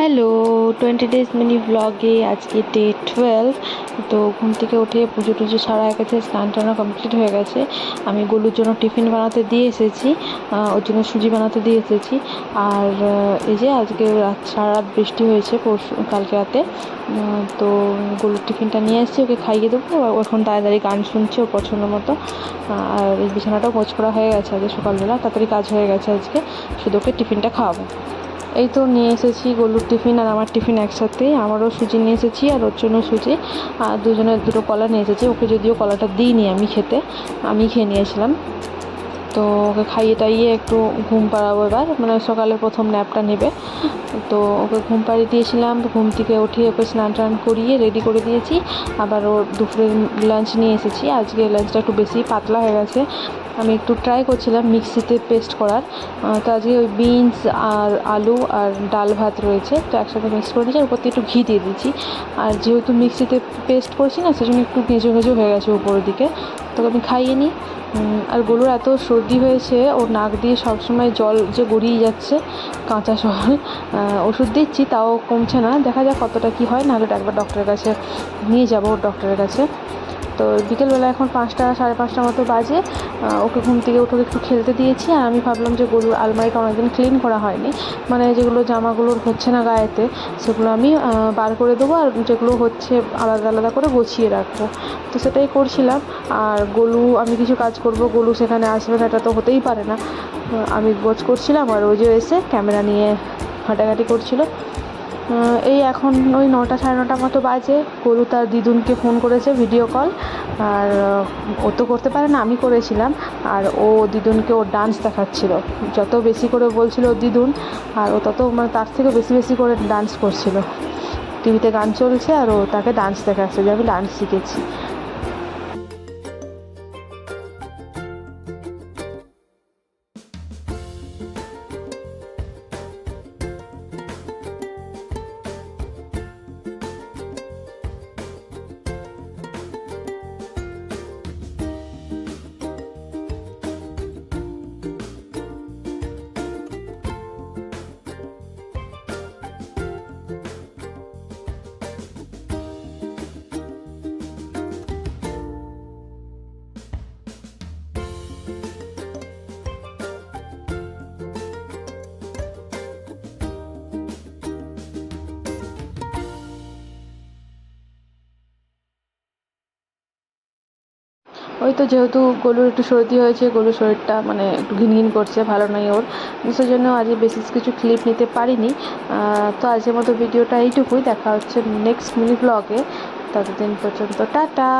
Hello, 20 days mini ব্লগে আজকে day 12। তো ঘুম থেকে উঠে পুজো টুজো সারা হয়ে গেছে, স্নান টানা কমপ্লিট হয়ে গেছে। আমি গোলুর জন্য টিফিন বানাতে দিয়ে এসেছি, ওর জন্য সুজি বানাতে দিয়ে এসেছি। আর এই যে আজকে সারা রাত বৃষ্টি হয়েছে, কালকে রাতে। তো গোলুর টিফিনটা নিয়ে এসেছি, ওকে খাইয়ে দেবো। এখন তাড়াতাড়ি গান শুনছে ওর পছন্দ মতো। আর এই বিছানাটাও গোছ করা হয়ে গেছে আজকে সকালবেলা, তাড়াতাড়ি কাজ হয়ে গেছে আজকে, শুধু ওকে টিফিনটা খাওয়াবো। এই তো নিয়ে এসেছি গোলুর টিফিন আর আমার টিফিন একসাথে। আমারও সুজি নিয়ে এসেছি আর ওর জন্য সুজি, আর দুজনের দুটো কলা নিয়ে এসেছি। ওকে যদিও কলাটা দিইনি আমি খেতে, আমি খেয়ে নিয়েছিলাম। তো ওকে খাইয়ে টাইয়ে একটু ঘুম পাড়াবো এবার, মানে সকালে প্রথম ন্যাপটা নেবে। তো ওকে ঘুম পাড়িয়ে দিয়েছিলাম, ঘুম থেকে উঠিয়ে ওকে স্নান টান করিয়ে রেডি করে দিয়েছি। আবার ওর দুপুরের লাঞ্চ নিয়ে এসেছি। আজকে লাঞ্চটা একটু বেশি পাতলা হয়ে গেছে, আমি একটু ট্রাই করছিলাম মিক্সিতে পেস্ট করার। তো আজকে ওই বিনস আর আলু আর ডাল ভাত রয়েছে, তো একসাথে মিক্স করে নিয়েছি, উপর থেকে একটু ঘি দিয়ে দিয়েছি। আর যেহেতু মিক্সিতে পেস্ট করছি না, সেজন্য একটু ঘেঁজো ঘেঁজো হয়ে গেছে উপরের দিকে। তোকে আমি খাইয়ে নিই। আর গরুর এত সর্দি হয়েছে, ওর নাক দিয়ে সবসময় জল যে গড়িয়ে যাচ্ছে, কাঁচা জল। ওষুধ দিচ্ছি তাও কমছে না, দেখা যাক কতটা কী হয়। নাহলে একবার ডক্টরের কাছে নিয়ে যাবো, ওর ডক্টরের কাছে। তো বিকেলবেলা এখন 5টা সাড়ে 5টার মতো বাজে। ওকে ঘুম থেকে উঠে একটু খেলতে দিয়েছি। আর আমি ভাবলাম যে গরুর আলমারিটা অনেকদিন ক্লিন করা হয়নি, মানে যেগুলো জামাগুলোর হচ্ছে না গায়েতে, সেগুলো আমি বার করে দেবো, আর যেগুলো হচ্ছে আলাদা আলাদা করে গুছিয়ে রাখবো। তো সেটাই করছিলাম। আর আমি কিছু কাজ করব, গোলু সেখানে আসবে না, এটা তো হতেই পারে না। আমি গোছ করছিলাম আর ও যে এসে ক্যামেরা নিয়ে ঘাটাঘাটি করছিল। এই এখন ওই 9টা সাড়ে 9টার মতো বাজে। গরু তার দিদুনকে ফোন করেছে ভিডিও কল। আর ও তো করতে পারে না, আমি করেছিলাম। আর ও দিদুনকে ওর ডান্স দেখাচ্ছিল, যত বেশি করে বলছিল দিদুন, আর ও তত মানে তার থেকে বেশি বেশি করে ডান্স করছিল। টিভিতে গান চলছে আর ও তাকে ডান্স দেখাচ্ছে যে আমি ডান্স শিখেছি। ওই তো যেহেতু গরুর একটু সর্দি হয়েছে, গরুর শরীরটা মানে একটু ঘিনঘিন করছে, ভালো নয় ওর, সেজন্য আজকে বেশি কিছু ক্লিপ নিতে পারিনি। তো আজকের মতো ভিডিওটা এইটুকুই, দেখা হচ্ছে নেক্সট মিনি ব্লগে। ততদিন পর্যন্ত টাটা।